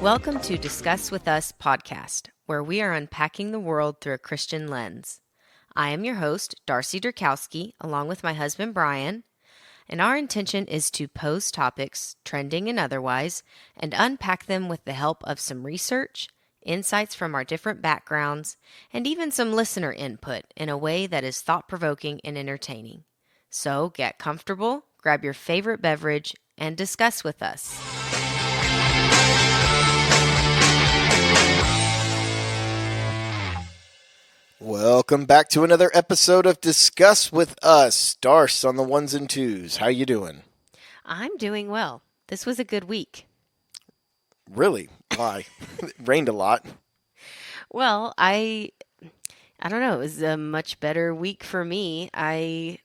Welcome to Discuss With Us podcast, where we are unpacking the world through a Christian lens. I am your host, Darcy Durkowski, along with my husband, Brian, and our intention is to pose topics, trending and otherwise, and unpack them with the help of some research, insights from our different backgrounds, and even some listener input in a way that is thought-provoking and entertaining. So get comfortable, grab your favorite beverage, and discuss with us. Welcome back to another episode of Discuss With Us. Darce on the ones and twos. How you doing? I'm doing well. This was a good week. Really? Why? It rained a lot. Well, I don't know. It was a much better week for me. I've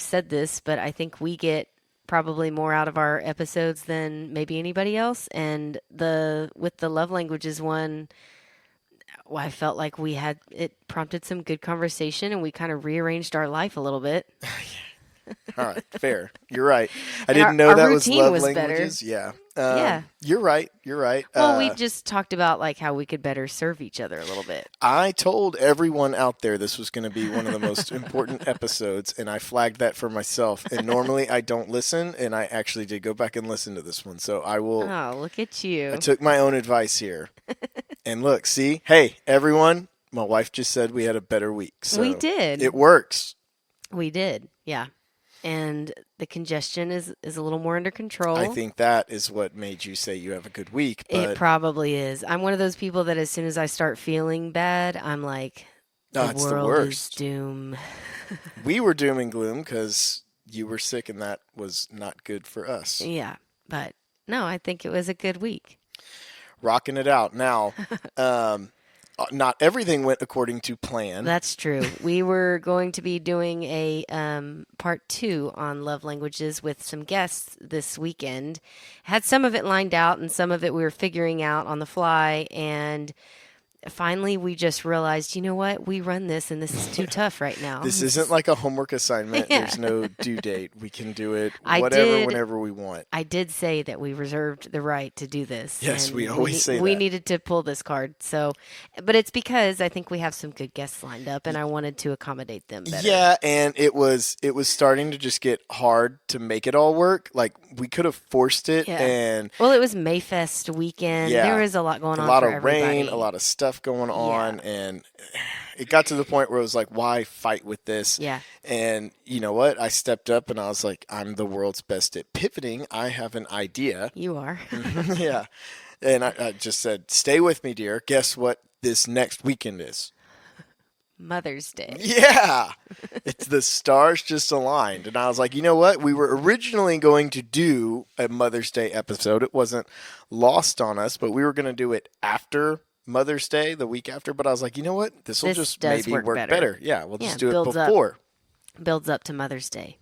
said this, but I think we get probably more out of our episodes than maybe anybody else. And with the love languages one, I felt like it prompted some good conversation and we kind of rearranged our life a little bit. All right, fair. You're right. I And didn't know our that was routine love was languages. better. Yeah. Yeah. You're right. You're right. Well, we just talked about like how we could better serve each other a little bit. I told everyone out there this was going to be one of the most important episodes, and I flagged that for myself. And normally I don't listen, and I actually did go back and listen to this one. So I will. Oh, look at you. I took my own advice here. And look, see? Hey, everyone, my wife just said we had a better week. So We did. It works. We did. Yeah. And the congestion is a little more under control. I think that is what made you say you have a good week. But It probably is. I'm one of those people that as soon as I start feeling bad, I'm like, no, the it's the world is worst. doom. We were doom and gloom because you were sick, and that was not good for us. Yeah. But no, I think it was a good week. Rocking it out. Now, not everything went according to plan. That's true. We were going to be doing a part 2 on love languages with some guests this weekend. Had some of it lined out and some of it we were figuring out on the fly. And finally, we just realized, you know what? We run this and this is too tough right now. This isn't like a homework assignment. Yeah. There's no due date. We can do it did- whenever we want. I did say that we reserved the right to do this. Yes, and we always say we that. needed to pull this card. So, but it's because I think we have some good guests lined up, and I wanted to accommodate them better. Yeah, and it was starting to just get hard to make it all work. Like we could have forced it, Yeah. and Well, it was Mayfest weekend. Yeah. There was a lot going a on. lot for of everybody. rain, a lot of stuff going on, and it got to the point where it was like, why fight with this? Yeah. And you know what? I stepped up and I was like, I'm the world's best at pivoting. I have an idea. You are. Yeah. And I just said, stay with me, dear. Guess what this next weekend is? Mother's Day. Yeah. It's the stars just aligned. And I was like, you know what? We were originally going to do a Mother's Day episode. It wasn't lost on us, but we were going to do it after Mother's Day, the week after. But I was like, you know what? This will This just does maybe work better. Yeah, we'll just Yeah, do it builds up. before. Builds up to Mother's Day.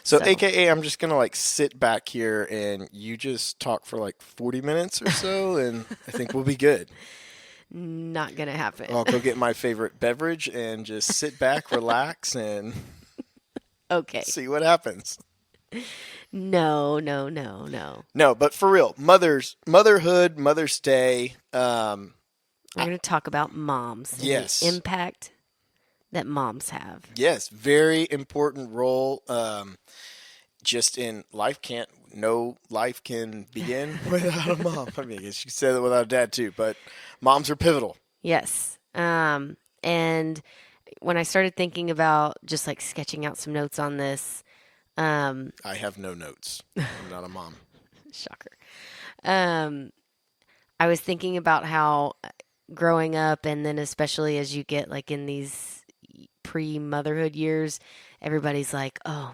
So, So- AKA, I'm just going to like sit back here and you just talk for like 40 minutes or so, and I think we'll be good. Not going to happen. I'll go get my favorite beverage and just sit back, relax, and Okay. see what happens. No. No, but for real, motherhood, Mother's Day. We're going to talk about moms. And Yes. the impact that moms have. Yes, very important role. Just in life, no life can begin without a mom. I mean, I guess you could say that without a dad too, but moms are pivotal. Yes. And when I started thinking about just like sketching out some notes on this, I have no notes. I'm not a mom. shocker. I was thinking about how growing up, and then especially as you get like in these pre-motherhood years, everybody's like, oh,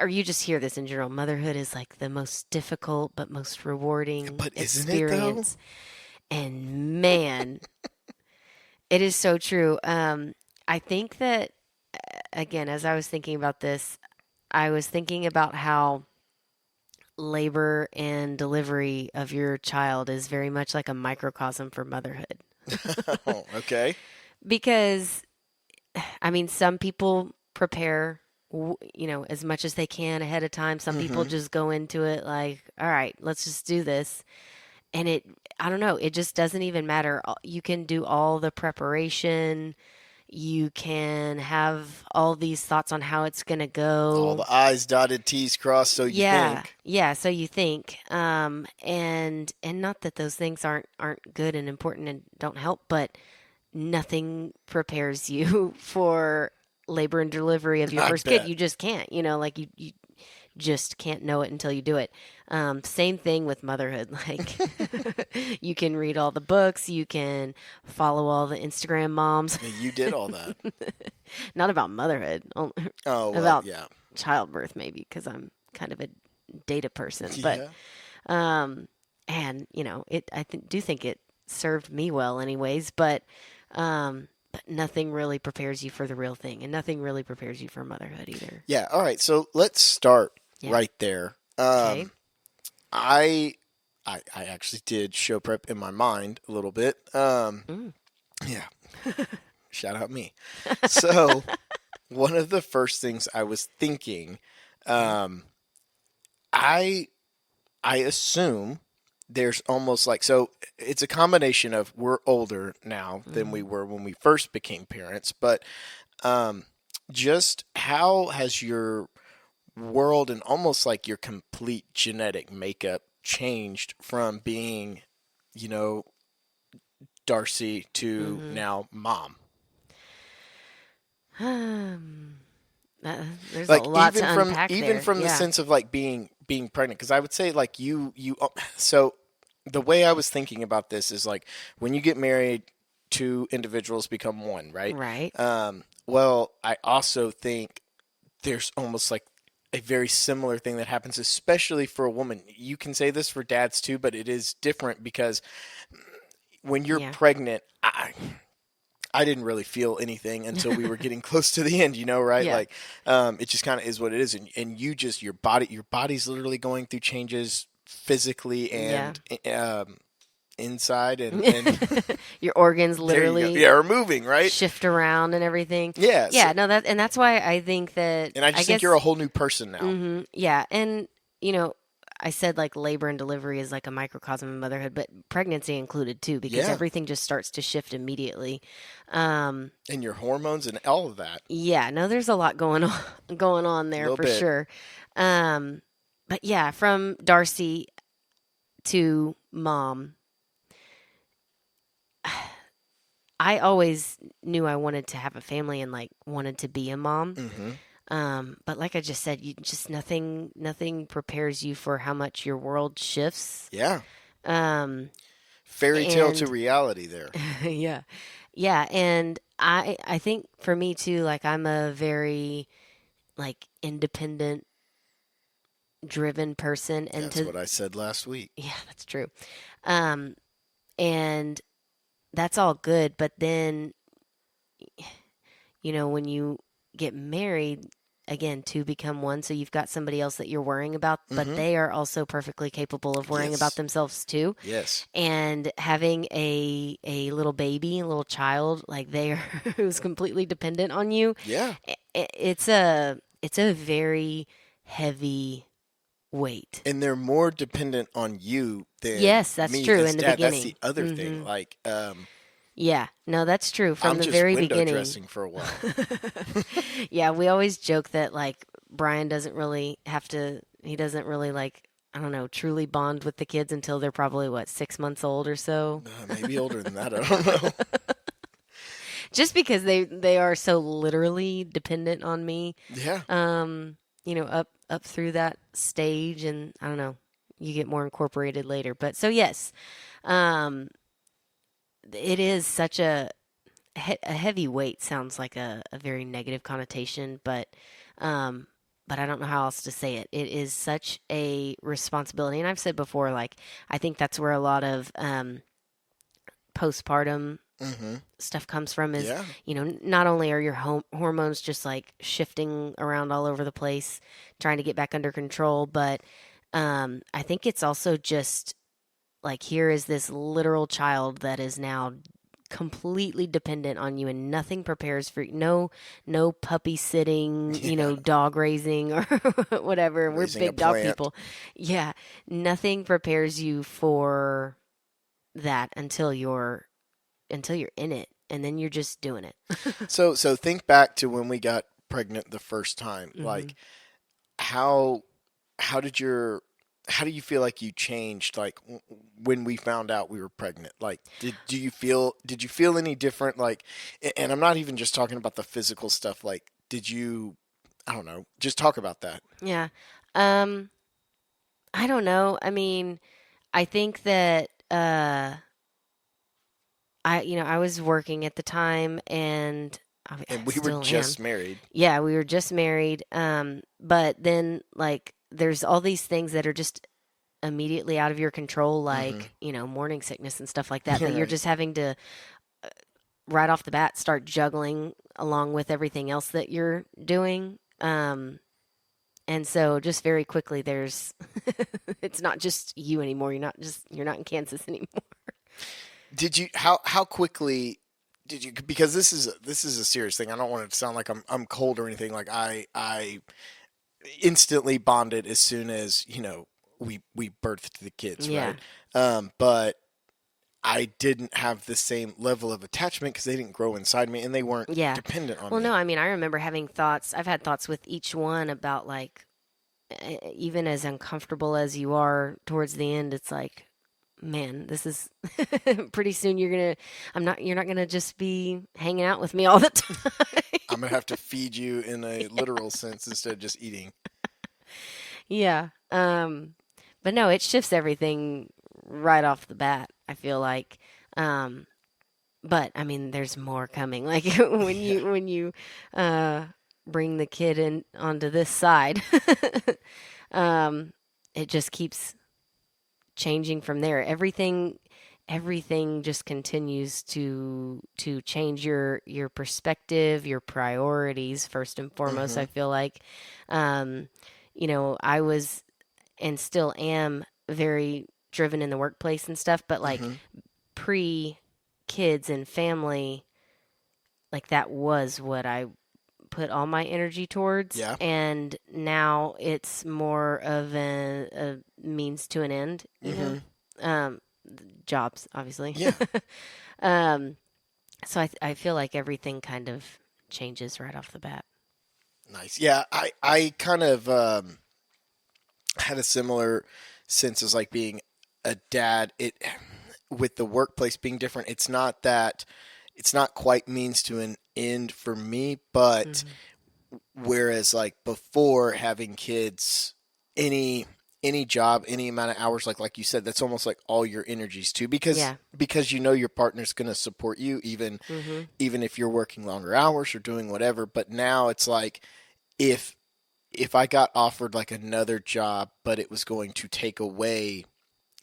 or you just hear this in general, motherhood is like the most difficult but most rewarding But isn't it, though? experience. And man, it is so true. I think that, again, as I was thinking about this, I was thinking about how labor and delivery of your child is very much like a microcosm for motherhood. Oh, okay. Because, I mean, some people prepare, as much as they can ahead of time. Some people just go into it like, all right, let's just do this. and I don't know, it just doesn't even matter. You can do all the preparation. You can have all these thoughts on how it's going to All go. the I's dotted, T's crossed, so you Yeah, think. yeah, so you think. And not that those things aren't good and important and don't help, but nothing prepares you for labor and delivery of your I first kid. bet. You just can't, like you just can't know it until you do it. Same thing with motherhood. Like, you can read all the books, you can follow all the Instagram moms. You did all that. Not about motherhood, Oh, well, about yeah. childbirth, maybe, because I'm kind of a data person. But, Yeah. um, and, do think it served me well, anyways. But nothing really prepares you for the real thing, and nothing really prepares you for motherhood either. Yeah. All right. So let's start Yeah. right there. Okay. I I actually did show prep in my mind a little bit. Mm. Yeah. Shout out me. So one of the first things I was thinking, um, I I assume there's almost like, so it's a combination of we're older now than we Mm. were when we first became parents, but um, just how has your world and almost like your complete genetic makeup changed from being, you know, Darcy to Mm-hmm. now mom? Um, there's a Like lot to unpack even there. from the Yeah. sense of like being pregnant, because I would say like you so the way I was thinking about this is like when you get married, two individuals become one, right? Right. Well, I also think there's almost like a very similar thing that happens, especially for a woman. You can say this for dads too, but it is different because when you're Yeah. pregnant, I didn't really feel anything until we were getting close to the end, right? Yeah. Like, it just kind of is what it is. And you just, your body's literally going through changes physically Yeah. and, inside and Your organs there you go. literally Yeah. Or moving, right? shift around and everything. Yeah. Yeah, So, no, that's why I think that, and I I just think you're a guess, whole new person now. yeah, and you know, I said like labor and delivery is like a microcosm of motherhood, but pregnancy included too, because Yeah. everything just starts to shift immediately. Um, And your hormones and all of that. yeah, no, there's a lot going on going on A there little for bit. sure. Um, but yeah, from Darcy to mom, I always knew I wanted to have a family and like wanted to be a mom. Hmm. But like I just said, you just nothing prepares you for how much your world shifts. Yeah. Um, Fairy tale to and reality there. yeah, yeah, and I think for me too, like I'm a very like independent driven person, and That's to what I said last week. yeah, that's true. Um, and that's all good, but then when you get married, again, two become one, so you've got somebody else that you're worrying about, but Hmm. they are also perfectly capable of worrying about Yes. themselves too. Yes. And having a little baby, a little child, like they are who's completely dependent on you, Yeah. it's a very heavy weight. And they're more dependent on you than Yes, that's me true as in the dad. That's the beginning. other thing. Like, Yeah, no, that's true from I'm the just very window beginning. dressing for a while. Yeah, we always joke that like Brian doesn't really he doesn't really like, I don't know, truly bond with the kids until they're probably what, 6 months old or so. Maybe older than that. I don't know. Just because they are so literally dependent on me, Yeah. up through that stage, and I don't know, you get more incorporated later. But so yes, um, it is such a heavy weight sounds like a very negative connotation, um, but I don't know how else to say it. It is such a responsibility, and I've said before, like I think that's where a lot of postpartum Hmm. stuff comes from. Is Yeah. not only are your hormones just like shifting around all over the place, trying to get back under control, but I think it's also just like here is this literal child that is now completely dependent on you, and nothing prepares for no puppy sitting, Yeah. dog raising or whatever. We're Raising a big dog plant. people. Yeah, nothing prepares you for that until you're in it, and then you're just doing it. So think back to when we got pregnant the first time. Hmm. Like how how did your how do you feel like you changed like when we found out we were pregnant? Like did you feel any different like and I'm not even just talking about the physical stuff like did you I don't know, just talk about that. Yeah. Um, I don't know. I mean, I think that I was working at the time, and I And we were still am. just married. Yeah, we were just married. But then like there's all these things that are just immediately out of your control, Mhm. like, morning sickness and stuff like that, that you're Right. just having to right off the bat start juggling along with everything else that you're doing. And so just very quickly there's it's not just you anymore. You're not in Kansas anymore. Did you how quickly did you because this is a serious thing. I don't want it to sound like I'm cold or anything. Like I instantly bonded as soon as we birthed the kids, Yeah. right? But I didn't have the same level of attachment because they didn't grow inside me and they weren't Yeah. dependent on Well, no, me. I mean, I remember having thoughts. I've had thoughts with each one about like even as uncomfortable as you are towards the end, it's like, man, this is pretty soon you're not gonna just be hanging out with me all the time. I'm gonna have to feed you in a literal sense instead of just eating. Yeah. But no, it shifts everything right off the bat, I feel like. Um, but I mean, there's more coming. Like Yeah. when you uh bring the kid in onto this side, um, it just keeps changing from there. Everything just continues to change your perspective, your priorities first and foremost, Hmm. I feel like. Um, I was and still am very driven in the workplace and stuff, but like Hmm. pre kids and family, like that was what I put all my energy towards. Yeah. And now it's more of a means to an end, Hmm. Um, jobs, obviously. Yeah. um, so I feel like everything kind of changes right off the bat. Nice. Yeah. I kind of had a similar sense as like being a dad. It with the workplace being different. It's not quite means to an end for me, but Hmm. whereas like before having kids, any any job, any amount of hours, like you said, that's almost like all your energies too, Yeah. because you know your partner's going to support you Hmm. even if you're working longer hours or doing whatever. But now it's like if if I got offered like another job, but it was going to take away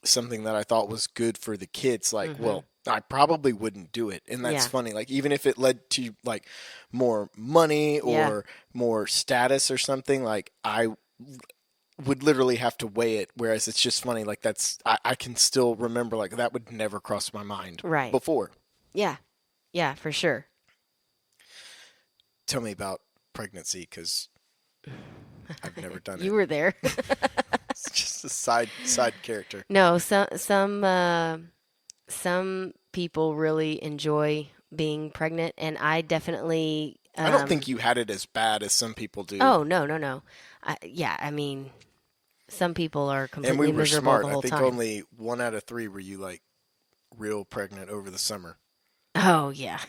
something that I thought was good for the kids, like, Hmm. well, I probably wouldn't do it. And that's Yeah. funny. Like, even if it led to like more money Yeah. or more status or something, like, I would literally have to weigh it. Whereas it's just funny. Like, I can still remember, like, that would never cross my mind Right. before. Yeah. Yeah, for sure. Tell me about pregnancy because I've never done You it. were there. It's just a side character. No, some people really enjoy being pregnant, and I definitely I don't think you had it as bad as some people do. oh, no, no, no. Yeah, I mean, some people are And we completely were miserable smart. the I whole think time. only 1 out of 3 were you like real pregnant over the summer. Oh, yeah.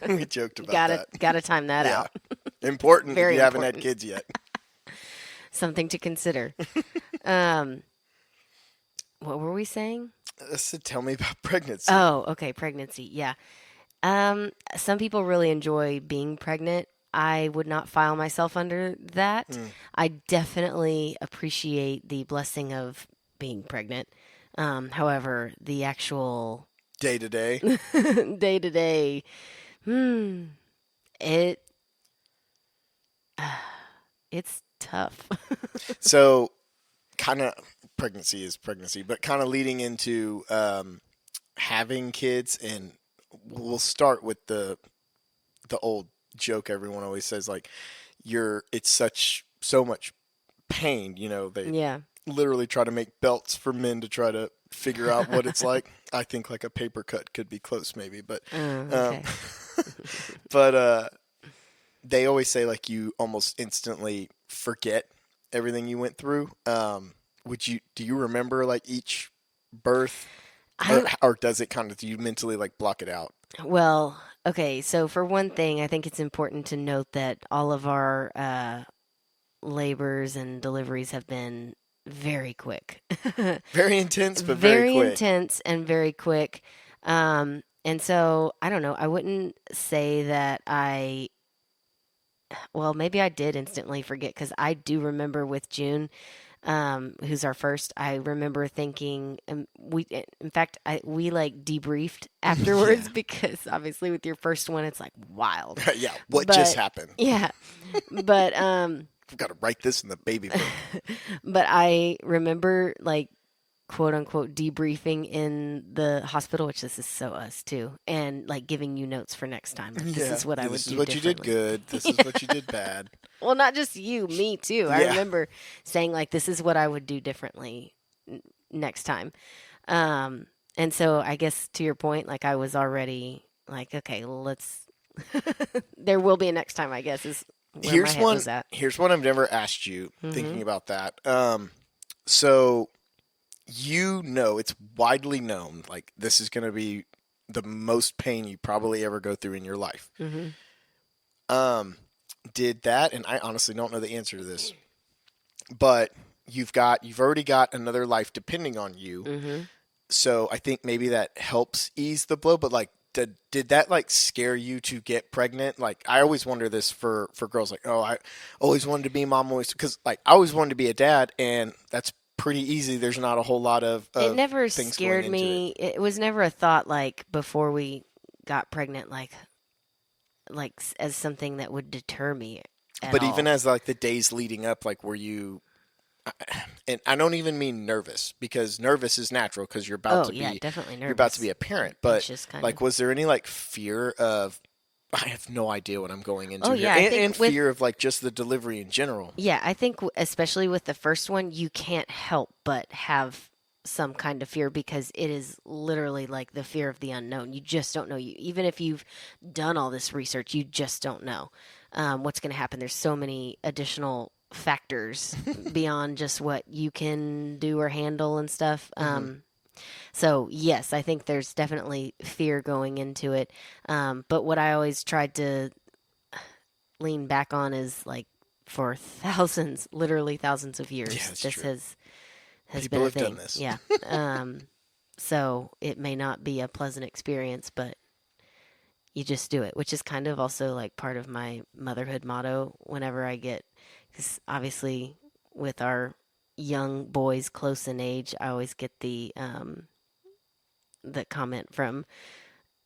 We joked about Gotta that. gotta time that Yeah. out. Important if Very you haven't had important. kids yet. Something to consider. Um, what were we saying? So tell me about pregnancy. Oh, okay, pregnancy. Yeah. Some people really enjoy being pregnant. I would not file myself under that. Hmm. I definitely appreciate the blessing of being pregnant. However, the actual Day to day. day to day, hmm, it it's tough. So kind of pregnancy is pregnancy, but kind of leading into having kids, and we'll start with the old joke everyone always says, like it's so much pain. You know, they Yeah. literally try to make belts for men to try to figure out what it's like. I think like a paper cut could be close, maybe, but um, Okay. but they always say like you almost instantly forget everything you went through. Do you remember like each birth, or I does it kind of, do you mentally like block it out? Well, okay. So for one thing, I think it's important to note that all of our labors and deliveries have been very quick. Very intense, but very Very quick. intense and very quick. And so I don't know. I wouldn't say that well, maybe I did instantly forget because I do remember with June, who's our first. I remember thinking, in fact, we like debriefed Yeah. afterwards because obviously with your first one, it's like wild. Yeah. What just But happened? yeah, but I've got to write this in the baby book. but I remember like quote unquote debriefing in the hospital, which this is so us too, and like giving you notes for next time. Like this Yeah. is what I would This is do what you did differently. good. This is what you did bad. Well, not just you, me too. I Yeah. remember saying like this is what I would do differently next time. Um, and so I guess to your point, like I was already like, okay, let's. There will be a next time. I guess is where my Here's head one. was at. Here's one I've never asked you. Hmm. Thinking about that. So it's widely known. Like this is going to be the most pain you probably ever go through in your life. Hmm. Um, did that, and I honestly don't know the answer to this, but you've already got another life depending on you. Hmm. So I think maybe that helps ease the blow. But like, did that like scare you to get pregnant? Like, I always wonder this for girls. Like, oh, I always wanted to be a mom, always because like I always wanted to be a dad, and that's pretty easy. There's not a whole lot It of never things going scared into it. me. It was never a thought like before we got pregnant, as something that would deter me at But even all. as like the days leading up, like were you? And I don't even mean nervous because nervous is natural because Oh yeah, definitely you're about to nervous, be a parent. But anxious kind of. like, was there any like fear of I have no idea what I'm going Oh into here, yeah, I and think with fear of like just the delivery in general? yeah, I think especially with the first one, you can't help but have some kind of fear because it is literally like the fear of the unknown. You just don't know. You even if you've done all this research, you just don't know what's going to happen. There's so many additional factors beyond just what you can do or handle and stuff. Hmm. So yes, I think there's definitely fear going into it. But what I always tried to lean back on is like for thousands, literally thousands of Yeah, years, that's this true. has been People a have done thing. this. Yeah. So it may not be a pleasant experience, but you just do it, which is kind of also like part of my motherhood motto whenever I get, because obviously with our young boys close in age, I always get the comment from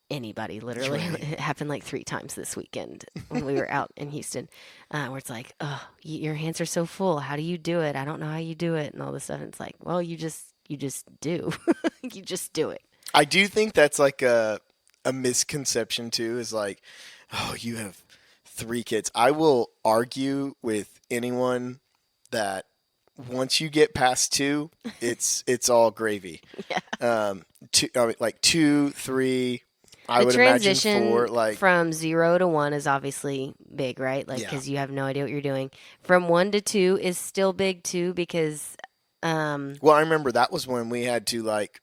anybody literally. Right. It happened like 3 times this weekend when we were out in Houston, where it's like, oh, your hands are so full, how do you do it? I don't know how you do it and all this stuff. And it's like, well, you just do. You just do it. I do think that's like a misconception too. Is like, oh, you have 3 kids. I will argue with anyone that once you get past two, it's all gravy. Yeah. I mean, like 2, 3. I The would imagine transition 4. Like, from 0 to 1 is obviously big, right? Like yeah. because you have no idea what you're doing. From 1 to 2 is still big too because Well, I remember that was when we had to like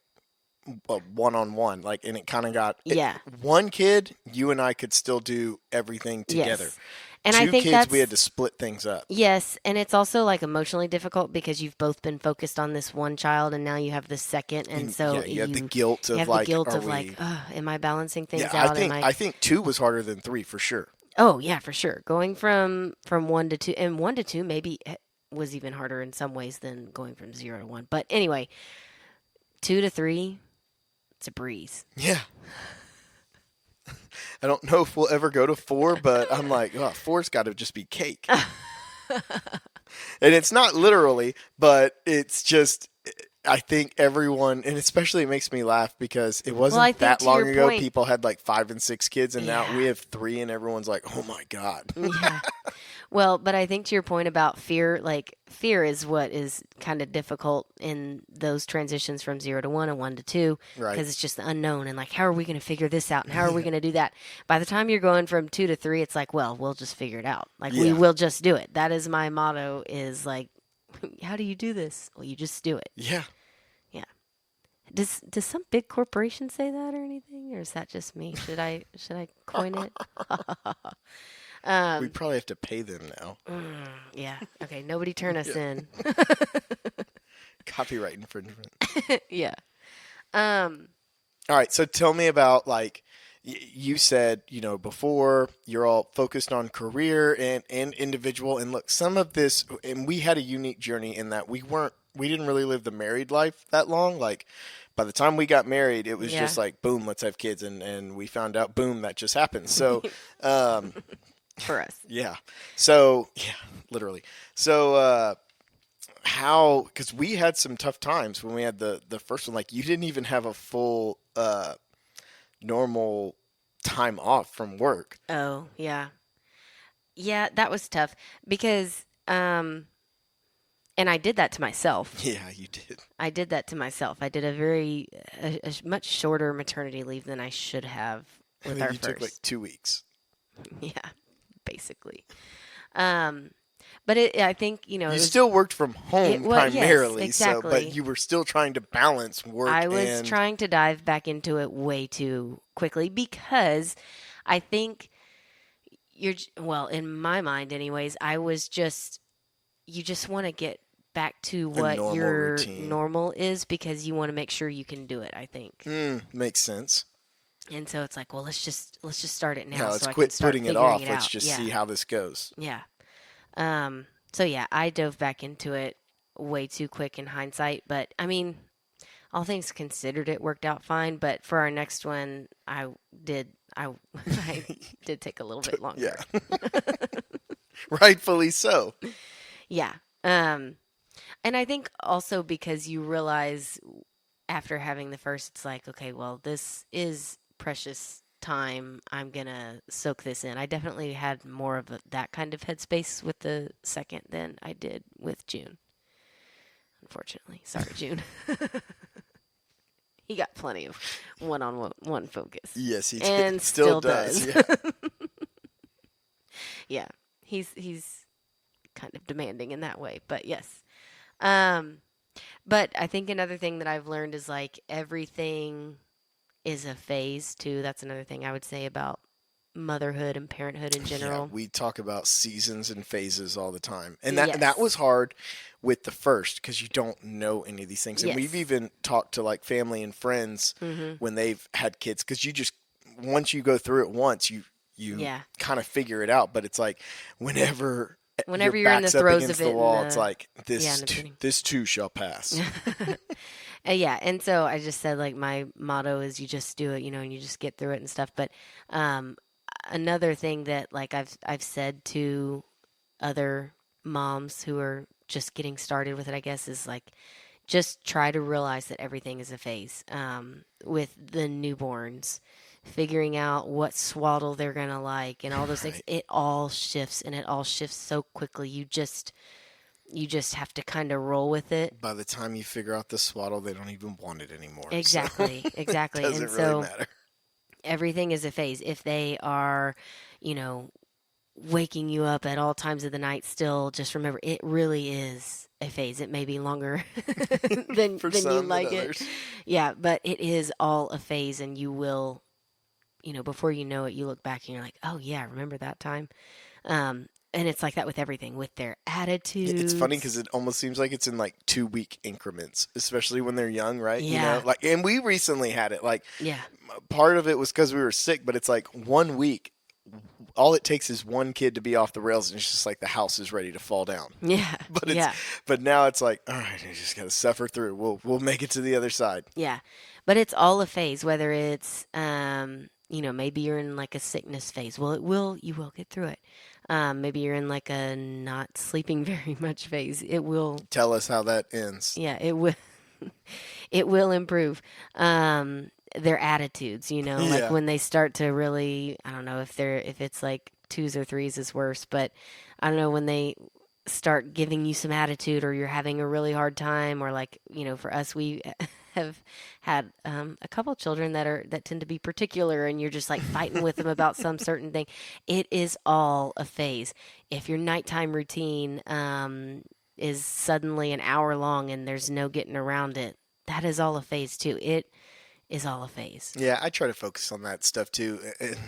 one on one, like, and it kind of yeah. one kid. You and I could still do everything together. Yes. And I Two think kids, we had that's to split things up. yes, and it's also like emotionally difficult because you've both been focused on this one child and now you have the second, and And so yeah, you have the you guilt you of have the like, guilt are of like, we? oh, am I balancing Yeah, things out? Am I I think 2 was harder than 3 for sure. Oh, yeah, for sure. Going from 1 to 2 and 1 to 2 maybe was even harder in some ways than going from 0 to 1. But anyway, 2 to 3, it's a breeze. Yeah, I don't know if we'll ever go to 4, but I'm like, oh, 4's got to just be cake. And it's not literally, but it's just I think everyone, and especially it makes me laugh because it Well, I wasn't think that to long your ago. point, People had like 5 and 6 kids, and now we yeah, have 3, and everyone's like, "Oh my god!" yeah. Well, but I think to your point about fear, like fear is what is kind of difficult in those transitions from 0 to 1 and 1 to 2, Right? because it's just the unknown and like, how are we going to figure this out and how are we going to do that? By the time you're going from 2 to 3, it's like, well, we'll just figure it out. Like, we Yeah, will just do it. That is my motto is like, how do you do this? Well, you just do it. yeah. Yeah. Does some big corporation say that or anything, or is that just me? Should I coin it? We um, probably have to pay them now. yeah. Okay. Nobody turn us Yeah. in. Copyright infringement. Yeah. Um. All right, so tell me about like you said, before you're all focused on career and individual. And look, some of this, and we had a unique journey in that we didn't really live the married life that long. Like by the time we got married, it was Yeah. just like, boom, let's have kids. And we found out, boom, that just happened. So, um, For us. yeah. So, yeah, literally. So, how, because we had some tough times when we had the first one. Like you didn't even have a full normal time off from work. Oh, yeah. Yeah, that was tough because and I did that to myself. Yeah, you did. I did that to myself. I did a much shorter maternity leave than I should have I with think our you took like first. 2 weeks. Yeah, basically. Um but I think, it You was still worked from home yes, primarily, so but exactly. you were still trying to balance work I was and trying to dive back into it way too quickly because I think well, in my mind anyways, I was just you just want to get back to a what normal your routine. normal is because you want to make sure you can do it, I think. Makes sense. And so it's like, well, let's just start it Yeah, now let's so I can quit start putting it figuring it off. Let's out. just Yeah. see how this goes. Yeah. So yeah, I dove back into it way too quick in hindsight, but I mean, all things considered, it worked out fine. But for our next one, I I did take a little bit Yeah, longer. rightfully so. Yeah. Um, and I think also because you realize after having the first, it's like, okay, well, this is precious time. I'm gonna soak this in. I definitely had more of that kind of headspace with the second than I did with June. Unfortunately, sorry, June. He got plenty of one focus, Yes, he did. and Still still does. does. Yeah. Yeah, he's kind of demanding in that way, but yes. Um, but I think another thing that I've learned is like everything is a phase too. That's another thing I would say about motherhood and parenthood in Yeah, general. we talk about seasons and phases all the time. And that was Yes. hard with the first because you don't know any of these things. And we've Yes. even talked to like family and friends Mhm. when they've had kids because you just once you go through it once, you Yeah. kind of figure it out. But it's like whenever your Whenever you're in the back's up throes of against the it in wall, it's the like yeah, in the beginning. this too shall pass. Yeah, and so I just said like my motto is you just do it, and you just get through it and stuff. But um, another thing that like I've said to other moms who are just getting started with it, I guess, is like just try to realize that everything is a phase. With the newborns, figuring out what swaddle they're gonna like and all those things, Right. it all shifts and it all shifts so quickly. You just have to kind of roll with it. By the time you figure out the swaddle, they don't even want it anymore. So Exactly, it exactly. doesn't And really so matter. everything is a phase. If they are, you know, waking you up at all times of the night still, just remember it really is a phase. It may be longer than For you some and like it. others. Yeah, but it is all a phase and you will, before you know it, you look back and you're like, "Oh yeah, remember that time?" And it's like that with everything, with their It's funny attitudes. because it almost seems like it's in like 2 week increments, especially when they're young, right? Yeah. Like, and we recently had it. Like, Yeah. part of it was because we were sick, but it's like 1 week. All it takes is one kid to be off the rails, and it's just like the house is ready to fall down. Yeah. But Yeah. but now it's like, all right, you just gotta suffer through. We'll make it to the other side. Yeah. But it's all a phase, whether it's maybe you're in like a sickness phase. Well, you will get through it. Maybe you're in like a not sleeping very much phase. It will, Tell us how that ends. yeah, it will. it will improve. Their attitudes, like Yeah. when they start to really, I don't know if it's like twos or threes is worse, but I don't know when they start giving you some attitude or you're having a really hard time or like, for us, we have had a couple children that tend to be particular and you're just like fighting with them about some certain thing. It is all a phase. If your nighttime routine is suddenly an hour long and there's no getting around it, that is all a phase too. It is all a phase. Yeah, I try to focus on that stuff too.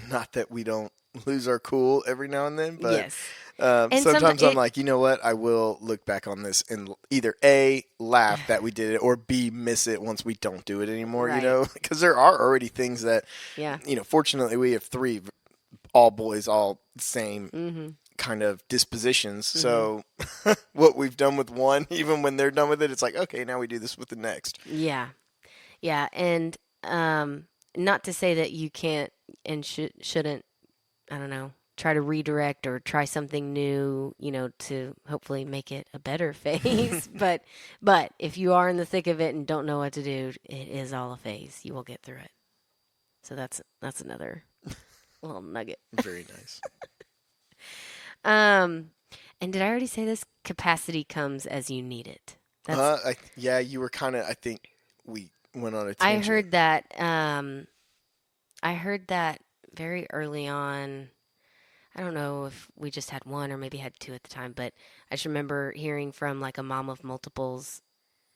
Not that we don't lose our cool every now and then, but Yes. And sometimes I'm like, you know what? I will look back on this and either A, laugh that we did it, or B, miss it once we don't do it anymore, Right. because there are already things that, Yeah. Fortunately we have three, all boys, all same Mm-hmm. kind of dispositions. Mm-hmm. So what we've done with one, even when they're done with it, it's like, okay, now we do this with the next. Yeah. Yeah. And not to say that you can't and shouldn't, I don't know, try to redirect or try something new, to hopefully make it a better phase. But if you are in the thick of it and don't know what to do, it is all a phase. You will get through it. So that's another little nugget. Very nice. Um, and did I already say this? Capacity comes as you need it. That's Yeah, you were kind of, I think we went on a I tangent. heard that. I heard that very early on. I don't know if we just had one or maybe had two at the time, but I just remember hearing from like a mom of multiples,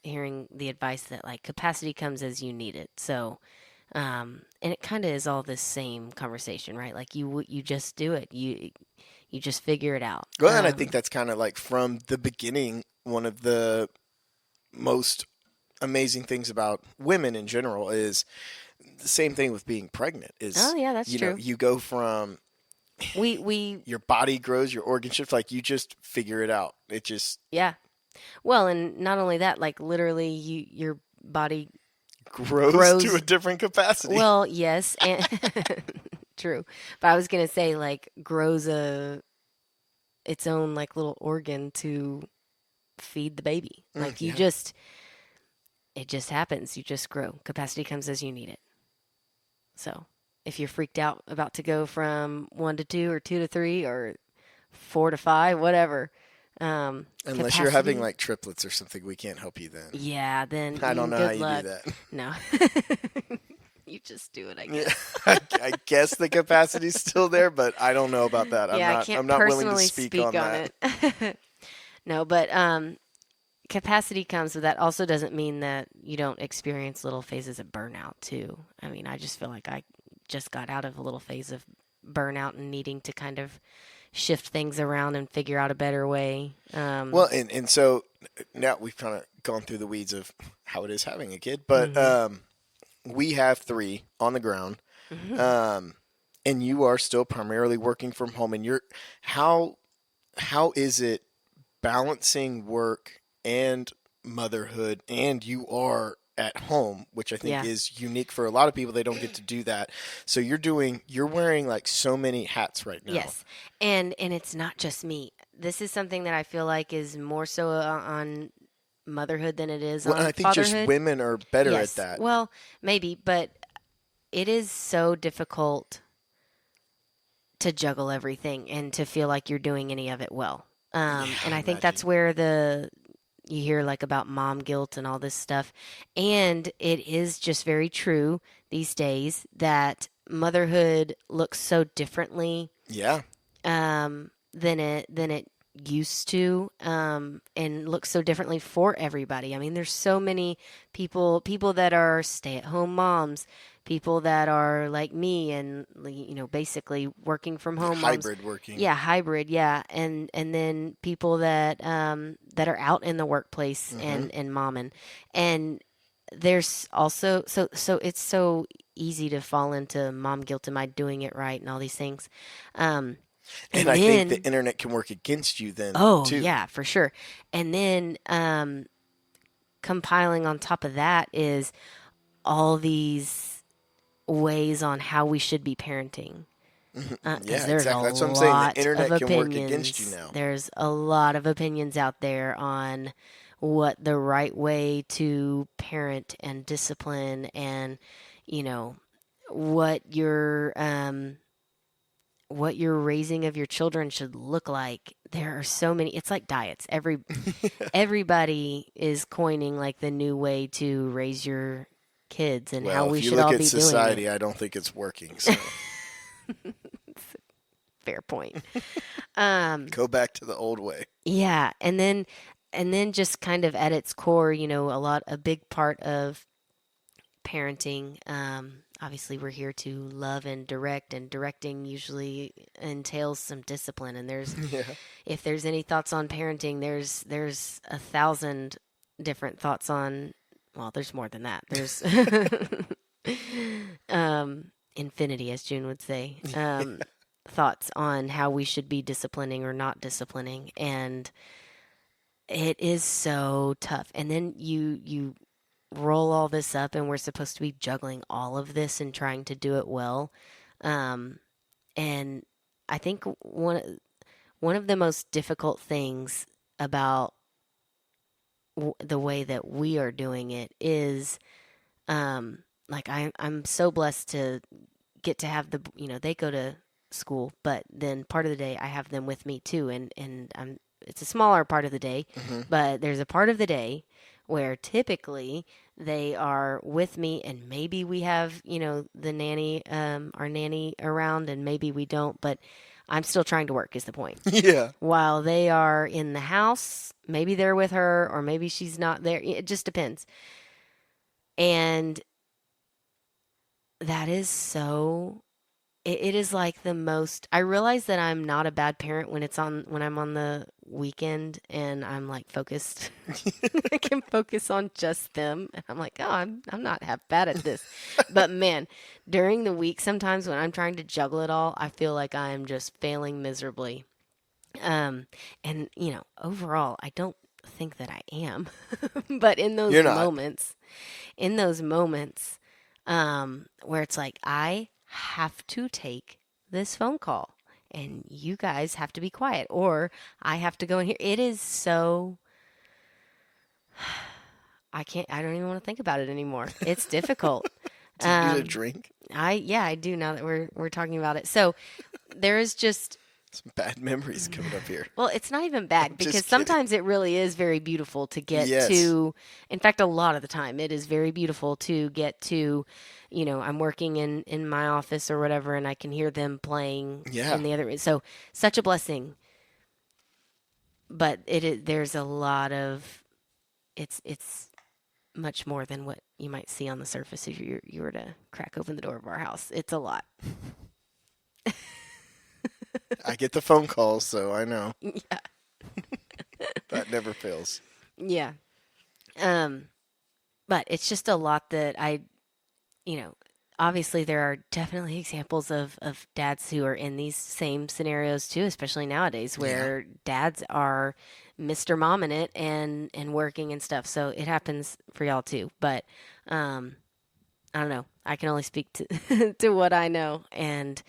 hearing the advice that like capacity comes as you need it. So, and it kind of is all this same conversation, right? Like you just do it. You just figure it out. Well, and I think that's kind of like from the beginning, one of the most amazing things about women in general is the same thing with being pregnant is, Oh yeah, that's true. you go from We your body grows, your organ shifts, like you just figure it out. It just Yeah. Well, and not only that, like literally your body grows to grows. a different capacity. Well, yes, and true. But I was gonna say like grows its own like little organ to feed the baby. Like Yeah. it just happens. You just grow. Capacity comes as you need it. So if you're freaked out about to go from 1 to 2 or 2 to 3 or 4 to 5, whatever. Unless you're having Capacity. like triplets or something, we can't help you then. Yeah, then I don't know how good you luck. do that. No. You just do it, I Yeah, guess. I guess the capacity's still there, but I don't know about that. Yeah, I I'm can't not willing to personally speak on that. it. No, but capacity comes, but that also doesn't mean that you don't experience little phases of burnout too. I mean, I just feel like I just got out of a little phase of burnout and needing to kind of shift things around and figure out a better way. Well, and so now we've kind of gone through the weeds of how it is having a kid, but Mhm. we have three on the ground, Mhm. and you are still primarily working from home. And how how is it balancing work and motherhood, and you are at home, which I think Yeah. is unique for a lot of people. They don't get to do that. So you're wearing like so many hats right now. Yes. And it's not just me. This is something that I feel like is more so on motherhood than it is Well, and on I think just fatherhood. women are better at Yes. that. Well, maybe, but it is so difficult to juggle everything and to feel like you're doing any of it well. Yeah, And I I think that's imagine. where you hear like about mom guilt and all this stuff. And it is just very true these days that motherhood looks so differently Yeah. than it used to, and looks so differently for everybody. I mean, there's so many people that are stay-at-home moms, people that are like me and basically working from home moms. Hybrid working. Yeah, hybrid, yeah. And then people that are out in the workplace Hmm. and momming. And there's also so it's so easy to fall into mom guilt. Am I doing it right? And all these things. Um, And and I think the then, internet can work against you then oh too. yeah, for sure. And then compiling on top of that is all these ways on how we should be parenting. Because Yeah, there's a exactly. That's what I'm saying. The lot of internet can work against you opinions. now. There's a lot of opinions out there on what the right way to parent and discipline and, you know, what your raising of your children should look like. There are so many. It's like diets. Everybody is coining like the new way to raise your kids and how Well, we if you should look all at be doing it. society, I don't think it's working. So Fair point. go back to the old way. Yeah, and then just kind of at its core, a big part of parenting. Obviously, we're here to love and direct, and directing usually entails some discipline. And Yeah. if there's any thoughts on parenting, there's 1,000 different thoughts on. Well, there's more than that. There's infinity, as June would say. Thoughts on how we should be disciplining or not disciplining, and it is so tough. And then you roll all this up, and we're supposed to be juggling all of this and trying to do it well. And I think one of the most difficult things about the way that we are doing it is, like I'm so blessed to get to have they go to school, but then part of the day I have them with me too, and it's a smaller part of the day, but there's a part of the day where typically they are with me, and maybe we have the nanny, our nanny around, and maybe we don't, but I'm still trying to work is the point. Yeah. While they are in the house, maybe they're with her, or maybe she's not there. It just depends. And that is so it is like the most. I realize that I'm not a bad parent when I'm on the weekend and I'm like focused. I can focus on just them, and I'm like, oh, I'm not half bad at this. But man, during the week, sometimes when I'm trying to juggle it all, I feel like I'm just failing miserably. And overall, I don't think that I am, but You're not. in those moments, where it's like I have to take this phone call and you guys have to be quiet, or I have to go in here. It is so I don't even want to think about it anymore. It's difficult. Do you need a drink? I do now that we're talking about it. So there is just Some bad memories coming up here. well, it's not even bad Just because kidding. sometimes it really is very beautiful to get Yes. to. In fact, a lot of the time it is very beautiful to get to. I'm working in my office or whatever, and I can hear them playing Yeah. in the other room. So such a blessing. But there's a lot of it's much more than what you might see on the surface if you were to crack open the door of our house. It's a lot. I get the phone calls, so I know. Yeah. That never fails. Yeah. But it's just a lot that obviously there are definitely examples of dads who are in these same scenarios too, especially nowadays where dads are Mr. Mom in it and working and stuff. So it happens for y'all too. But I don't know. I can only speak to to what I know, and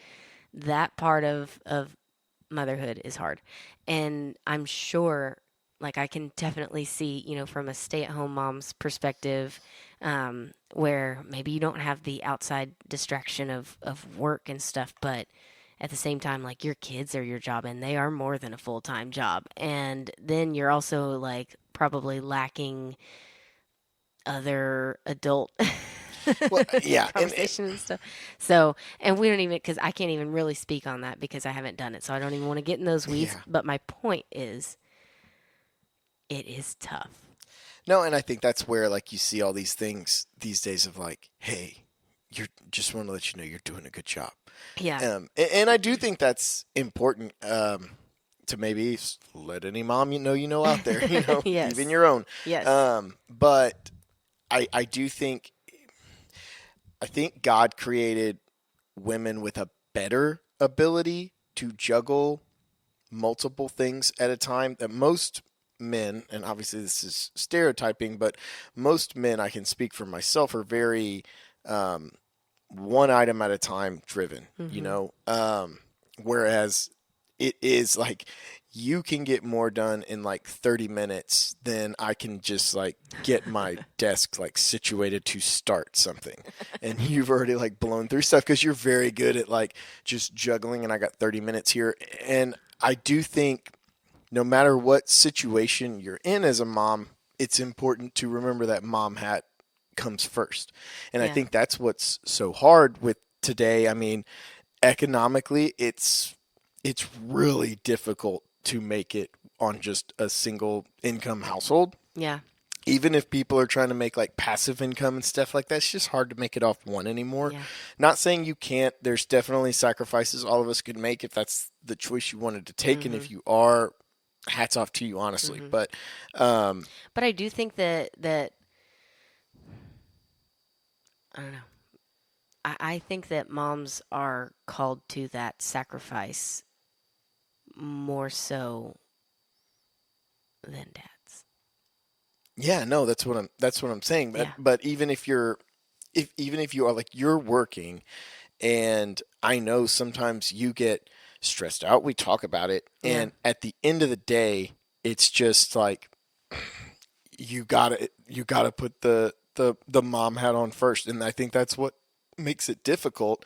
that part of motherhood is hard. And I'm sure, like, I can definitely see, from a stay-at-home mom's perspective, where maybe you don't have the outside distraction of work and stuff, but at the same time, like, your kids are your job, and they are more than a full-time job. And then you're also, like, probably lacking other adult Well, yeah. conversation and stuff. So, and we don't even, because I can't even really speak on that because I haven't done it. So I don't even want to get in those weeds. Yeah. But my point is, it is tough. No, and I think that's where like you see all these things these days of like, hey, you're just want to let you know you're doing a good job. Yeah. And I do think that's important to maybe let any mom you know out there, Yes. even your own. Yes. But I do think God created women with a better ability to juggle multiple things at a time that most men, and obviously this is stereotyping, but most men, I can speak for myself, are very one item at a time driven, whereas it is like you can get more done in like 30 minutes than I can just like get my desk like situated to start something. And you've already like blown through stuff because you're very good at like just juggling, and I got 30 minutes here. And I do think no matter what situation you're in as a mom, it's important to remember that mom hat comes first. And I Yeah. think that's what's so hard with today. I mean, economically, it's really difficult to make it on just a single income household. Yeah. Even if people are trying to make like passive income and stuff like that, it's just hard to make it off one anymore. Yeah. Not saying you can't. There's definitely sacrifices all of us could make if that's the choice you wanted to take, and if you are, hats off to you, honestly. But I do think that I don't know. I think that moms are called to that sacrifice more so than dads. Yeah, no, that's what I'm saying. Yeah. But even if you're if even if you are like you're working, and I know sometimes you get stressed out. We talk about it, Yeah. and at the end of the day, it's just like you gotta put the mom hat on first, and I think that's what makes it difficult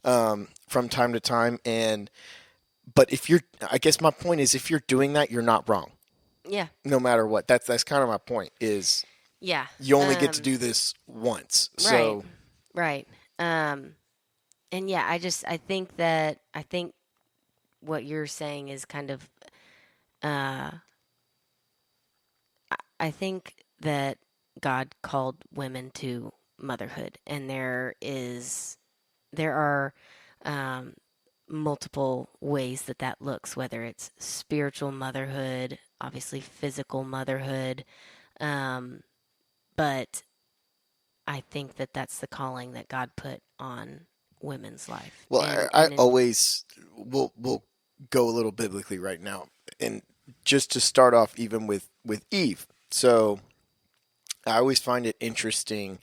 from time to time. And but if you're, I guess my point is, if you're doing that, you're not wrong, Yeah. no matter what. That's kind of my point. Is Yeah. you only get to do this once, Right. so Right. Um and yeah, I think what you're saying is kind of uh I think that God called women to motherhood, and there are um, multiple ways that that looks, whether it's spiritual motherhood, obviously physical motherhood, um, but I think that that's the calling that God put on women's life, well, I and in always will go a little biblically right now, and just to start off, even with Eve. So I always find it interesting.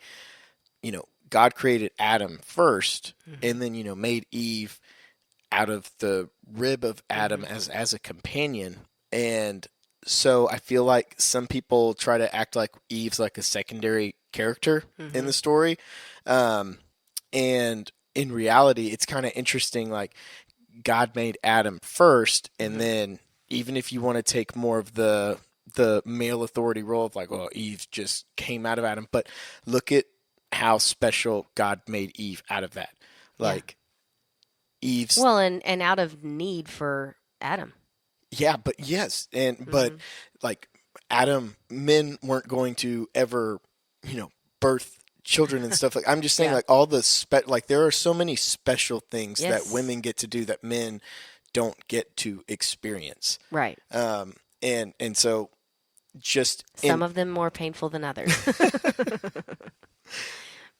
God created Adam first, hmm and then made Eve out of the rib of Adam hmm as a companion. And so I feel like some people try to act like Eve's like a secondary character in hmm the story. Um, and in reality, it's kind of interesting. Like God made Adam first, and hmm then even if you want to take more of the male authority role of like, well, Eve just came out of Adam, but look at how special God made Eve out of that. yeah. Like Eve's, Well, and out of need for Adam. yeah, but yes, but hmm like Adam, men weren't going to ever, birth children and stuff. Like I'm just saying, Yeah. like all the like there are so many special things that Yes. women get to do that men don't get to experience. Right. And so just Some in of them more painful than others.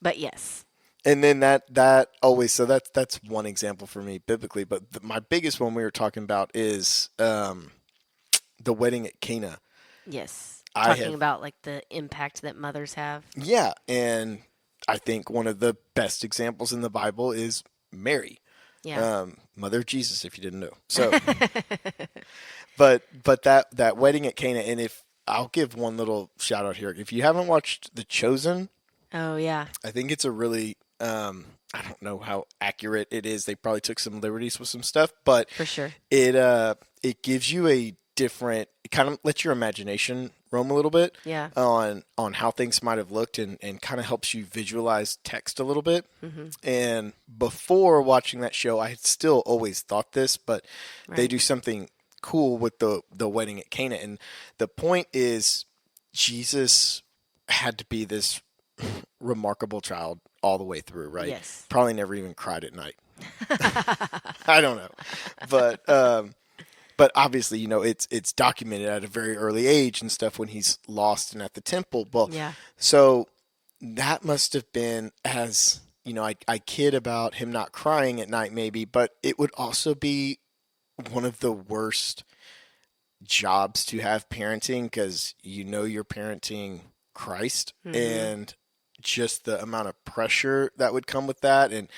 But yes. and then that always, so that's one example for me biblically. But my biggest one we were talking about is the wedding at Cana. Yes. I Talking have about like the impact that mothers have. Yeah, and I think one of the best examples in the Bible is Mary, Yeah. mother of Jesus, if you didn't know. So, but that wedding at Cana, and if I'll give one little shout out here, if you haven't watched The Chosen, Oh yeah. I think it's a really I don't know how accurate it is. They probably took some liberties with some stuff, but For sure. it gives you a different, it kind of lets your imagination roam a little bit Yeah. on how things might have looked, and kind of helps you visualize text a little bit. hmm And before watching that show, I had still always thought this, but they Right. do something cool with the wedding at Cana, and the point is Jesus had to be this remarkable child all the way through, right? Yes. Probably never even cried at night. I don't know, but obviously, it's documented at a very early age and stuff when he's lost and at the temple. Well, Yeah. so that must have been, as I kid about him not crying at night, maybe, but it would also be one of the worst jobs to have parenting, because you're parenting Christ, hmm and just the amount of pressure that would come with that. And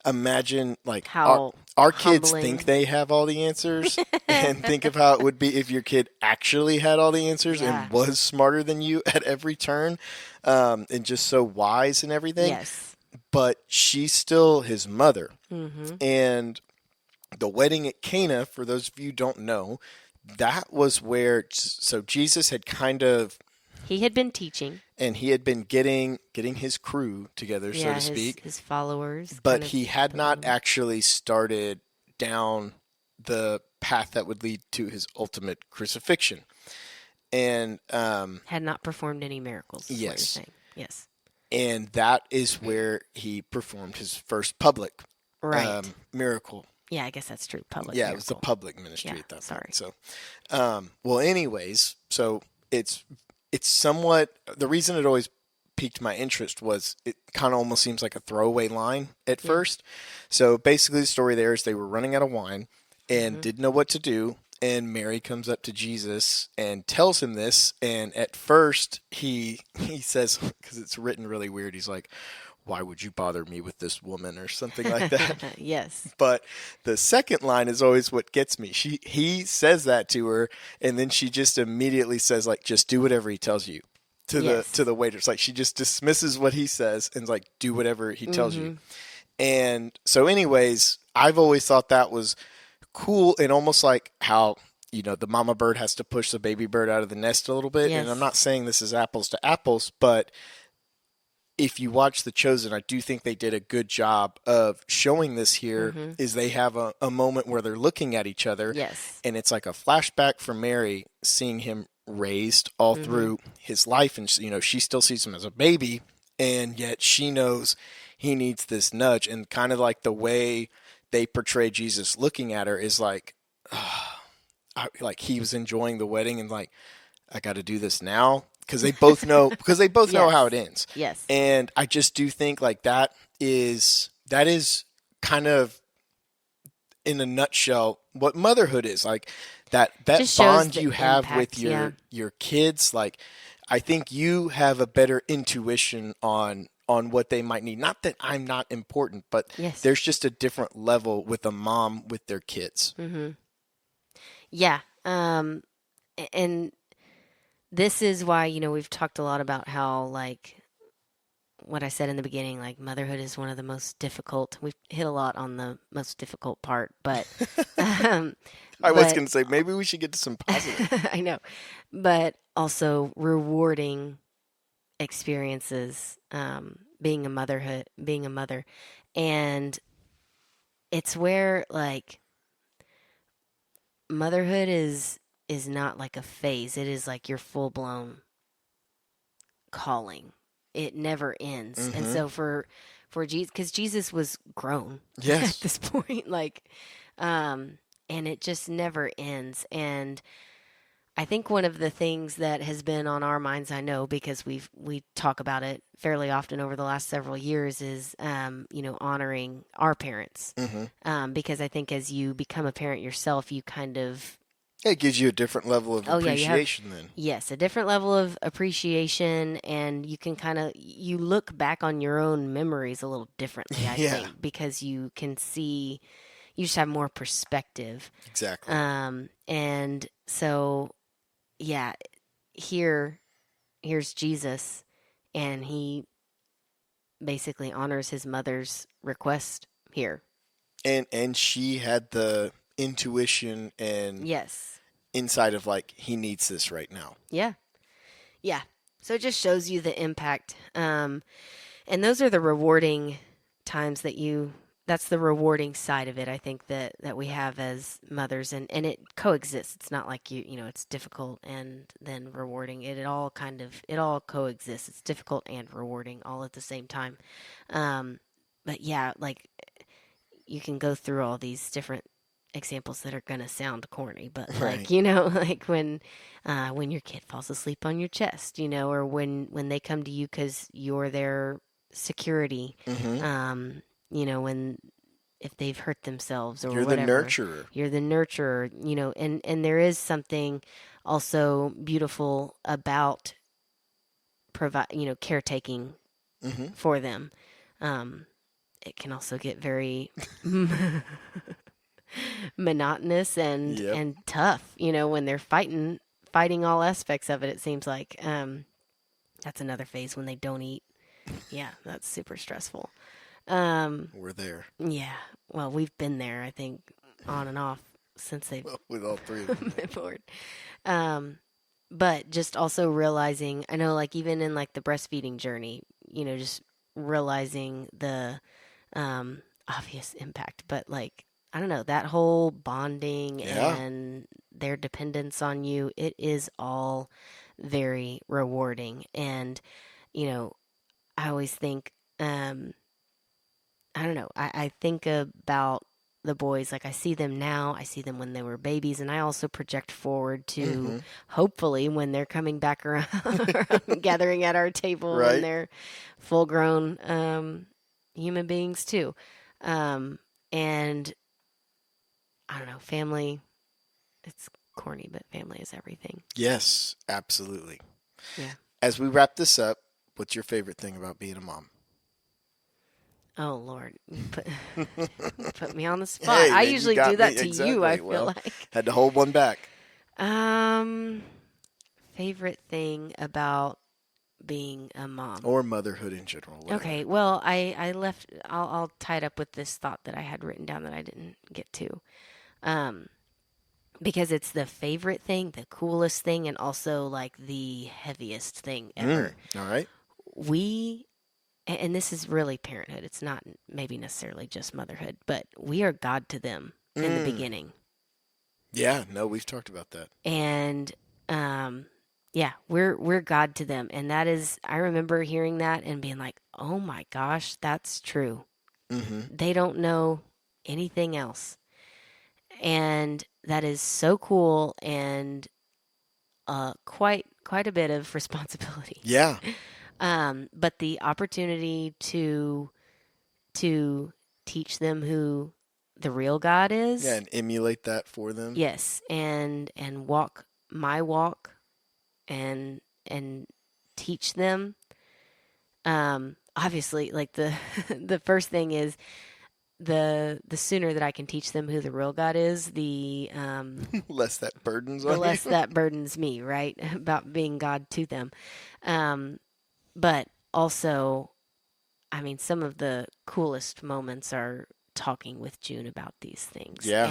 imagine like How our kids think humbling. they have all the answers, and think of how it would be if your kid actually had all the answers Yeah. and was smarter than you at every turn, and just so wise and everything. Yes. But she's still his mother. Mm-hmm. And the wedding at Cana, for those of you who don't know, that was where, so Jesus had kind of, He had been teaching. and he had been getting his crew together, so Yeah, to speak, his followers. but kind of he had put not them- actually started down the path that would lead to his ultimate crucifixion. And had not performed any miracles. Is what you're yes, saying. Yes. and that is where he performed his first public Right. miracle. Yeah, I guess that's true. Public. Yeah, it was the miracle. public ministry Yeah, at that sorry. point. So, well, anyways, so it's somewhat, the reason it always piqued my interest was it kind of almost seems like a throwaway line at first. So basically, the story there is they were running out of wine and didn't know what to do. And Mary comes up to Jesus and tells him this. And at first, he says, because it's written really weird, he's like, "Why would you bother me with this woman?" or something like that. Yes. But the second line is always what gets me. He says that to her, and then she just immediately says, like, "Just do whatever he tells you." Yes. To the waiters, like she just dismisses what he says and is like, "Do whatever he tells you." And so, anyways, I've always thought that was cool, and almost like how, the mama bird has to push the baby bird out of the nest a little bit. Yes. And I'm not saying this is apples to apples, but if you watch The Chosen, I do think they did a good job of showing this here. Is they have a moment where they're looking at each other. Yes. And it's like a flashback from Mary seeing him raised all through his life. And, she still sees him as a baby, and yet she knows he needs this nudge. And kind of like the way they portray Jesus looking at her is like, like he was enjoying the wedding and like, I got to do this now. Because they both know know how it ends. Yes. And I just do think like that is kind of in a nutshell what motherhood is. Like that Just shows bond the you have impact, with yeah. your kids. Like I think you have a better intuition on what they might need. Not that I'm not important, but Yes. there's just a different level with a mom with their kids. Yeah. And this is why, we've talked a lot about how, like, what I said in the beginning, like, motherhood is one of the most difficult. We've hit a lot on the most difficult part, but I was going to say, maybe we should get to some positive. I know, but also rewarding experiences, being a mother. And it's where, like, motherhood is not like a phase. It is like your full-blown calling. It never ends. And so for Jesus, because Jesus was grown Yes. at this point, like, and it just never ends. And I think one of the things that has been on our minds, I know, because we talk about it fairly often over the last several years, is honoring our parents. Because I think as you become a parent yourself, you kind of It gives you a different level of appreciation then. Yes, a different level of appreciation, and you can you look back on your own memories a little differently, I Yeah. think, because you can see, you just have more perspective. Exactly. And so, yeah, here's Jesus, and he basically honors his mother's request here. And she had the intuition and Yes. insight of like, he needs this right now. Yeah. Yeah. So it just shows you the impact. And those are the rewarding times that's the rewarding side of it, I think, that we have as mothers, and it coexists. It's not like it's difficult and then rewarding. It all coexists. It's difficult and rewarding all at the same time. But yeah, like, you can go through all these different examples that are going to sound corny, but like, Right. like when your kid falls asleep on your chest, or when they come to you because you're their security, when if they've hurt themselves or You're whatever. the nurturer. You're the nurturer, and there is something also beautiful about caretaking for them. It can also get very monotonous Yep. and tough, when they're fighting all aspects of it. It seems like that's another phase when they don't eat. Yeah, that's super stressful. We're there. Yeah, well, we've been there, I think, on and off since they've Well, with all three of them. been born. Um, but just also realizing, I know, like even in like the breastfeeding journey, just realizing the obvious impact, but like I don't know, that whole bonding Yeah. and their dependence on you, it is all very rewarding. And, you know, I always think, I don't know, I think about the boys, like I see them now, I see them when they were babies, and I also project forward to Mm-hmm. hopefully when they're coming back around, gathering at our table and Right. they're full grown human beings too. And I don't know, family, it's corny, but family is everything. Yes, absolutely. Yeah. As we wrap this up, what's your favorite thing about being a mom? Oh Lord, you put me on the spot. Hey, I man, you usually do got me. that to you, I Exactly. feel Well, like. had to hold one back. Um, Favorite thing about being a mom. Or motherhood in general. Whatever. Okay, well, I left. I'll tie it up with this thought that I had written down that I didn't get to. Um, because it's the favorite thing, the coolest thing, and also like the heaviest thing ever. All right. We, and this is really parenthood. It's not maybe necessarily just motherhood, but we are God to them in the Mm. beginning. Yeah, no, we've talked about that. And yeah, we're God to them. And that is, I remember hearing that and being like, "Oh my gosh, that's true." Mm-hmm. They don't know anything else. And that is so cool and quite a bit of responsibility. Yeah. But the opportunity to teach them who the real God Yeah, is, and emulate that for them. yes, and walk my walk and teach them. Obviously, like the the first thing is the sooner that I can teach them who the real God is, Less that burdens the on you. less that burdens me, right? About being God to them. Um, but also, I mean, some of the coolest moments are talking with June about these things. Yeah.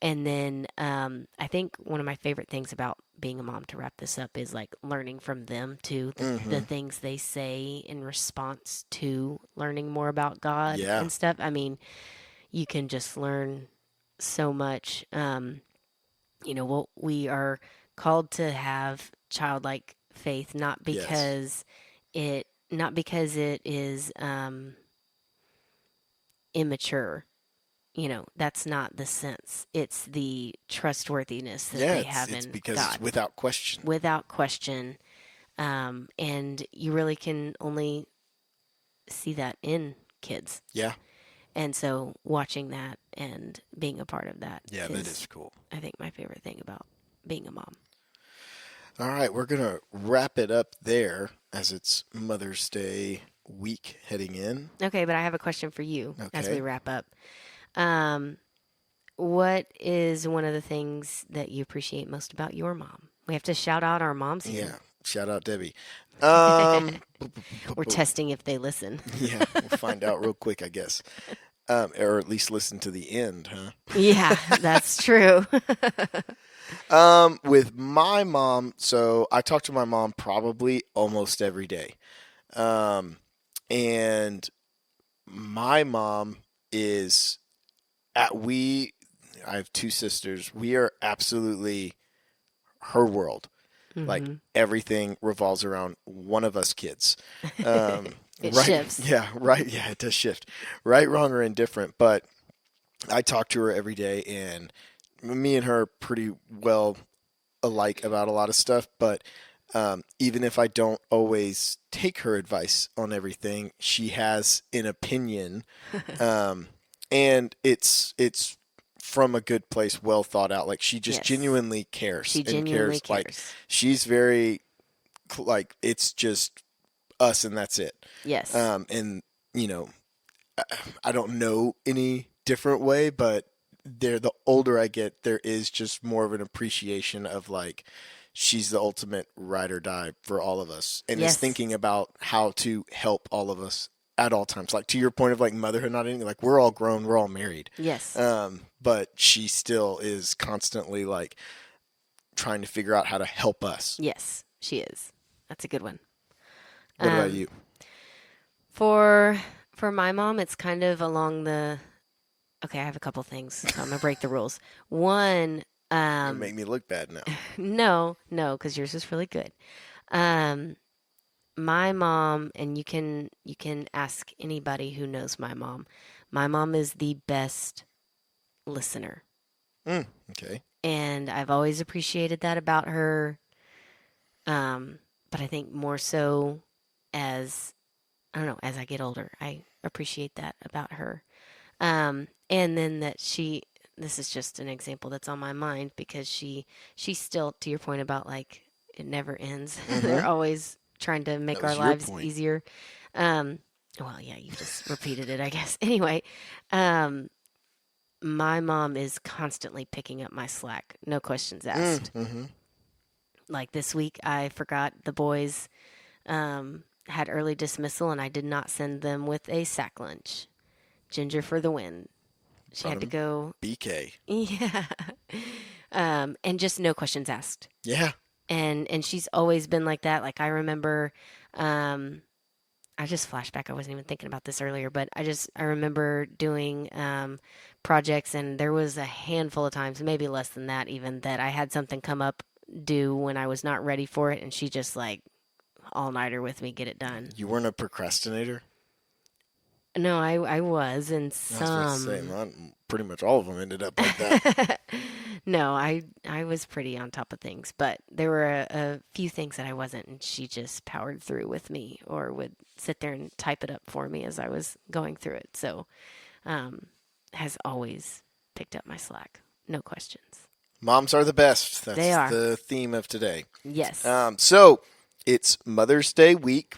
And then I think one of my favorite things about being a mom, to wrap this up, is like learning from them too, the Mm-hmm. things they say in response to learning more about God Yeah. and stuff. I mean, you can just learn so much. Well, we are called to have childlike faith, Yes. not because it is immature. That's not the sense. It's the trustworthiness that Yeah, they it's have it's in because it's God, without question. without question. And you really can only see that in kids. Yeah. And so watching that and being a part of that Yeah, that is, is cool. I think, my favorite thing about being a mom. All right, we're going to wrap it up there as it's Mother's Day week heading in. Okay, but I have a question for you as we Okay. wrap up. Um, what is one of the things that you appreciate most about your mom? We have to shout out our moms Yeah. here. Shout out Debbie. Um We're testing if they listen. yeah, we'll find out real quick, I guess. Or at least listen to the end, huh? Yeah, that's true. With my mom, so I talk to my mom probably almost every day. Um, and my mom is we I have two sisters. We are absolutely her world. Like Hmm. everything revolves around one of us kids. Um, It right? shifts. Yeah, right. Yeah, it does shift. Right, wrong, or indifferent. But I talk to her every day, and me and her are pretty well alike about a lot of stuff. But even if I don't always take her advice on everything, she has an opinion, um, and it's from a good place, well thought out. Like she just Yes. genuinely cares She and genuinely cares. Like cares. she's very like it's just us and that's it. Yes. And you know, I don't know any different way, but the older I get, there is just more of an appreciation of like she's the ultimate ride or die for all of us, and is Yes. thinking about how to help all of us at all times. Like to your point of like motherhood, not anything, like we're all grown, we're all married. Yes. But she still is constantly like trying to figure out how to help us. Yes, she is. That's a good one. What about you? For my mom, it's kind of along the. Okay, I have a couple things, so I'm gonna break the rules. One, It'll make me look bad now. no, because yours is really good. Um, my mom, and you can ask anybody who knows my mom. My mom is the best listener, Okay. and I've always appreciated that about her. But I think more so as I don't know, as I get older, I appreciate that about her. And then that this is just an example that's on my mind because she's still, to your point about like it never ends. They're always trying to make That our was your lives point. easier. Well, yeah, you just repeated it, I guess. Anyway, my mom is constantly picking up my slack, no questions asked. Like this week, I forgot the boys had early dismissal, and I did not send them with a sack lunch. Ginger for the win. She had to go. BK. Yeah. And just no questions asked. Yeah. And she's always been like that. Like I remember, I just flashback. I wasn't even thinking about this earlier, but I remember doing projects, and there was a handful of times, maybe less than that even, that I had something come up due when I was not ready for it, and she just like all-nighter with me, get it done. You weren't a procrastinator? No, I was, and I was about to say, pretty much all of them ended up like that. No, I was pretty on top of things, but there were a few things that I wasn't, and she just powered through with me, or would sit there and type it up for me as I was going through it. So, has always picked up my slack, no questions. Moms are the best. That's They are. the theme of today. Yes. So it's Mother's Day week.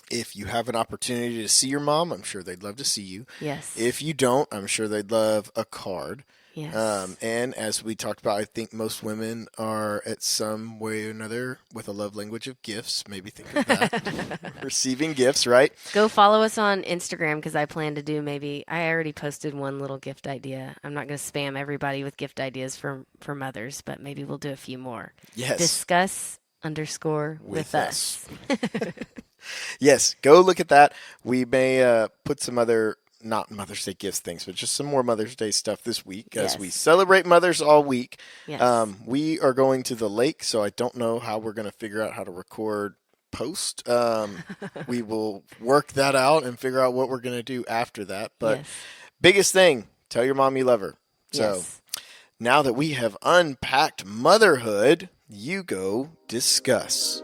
If you have an opportunity to see your mom, I'm sure they'd love to see you. Yes. If you don't, I'm sure they'd love a card. Yes. And as we talked about, I think most women are at some way or another with a love language of gifts. Maybe think of that. Receiving gifts, right? Go follow us on Instagram because I plan to do I already posted one little gift idea. I'm not going to spam everybody with gift ideas for mothers, but maybe we'll do a few more. Yes. Discuss _with us. Yes, go look at that. We may put some other, not Mother's Day gifts things, but just some more Mother's Day stuff this week as we celebrate mothers all week. Yes. We are going to the lake, so I don't know how we're going to figure out how to record post. We will work that out and figure out what we're going to do after that. But biggest thing, tell your mom you love her. So now that we have unpacked motherhood, you go discuss.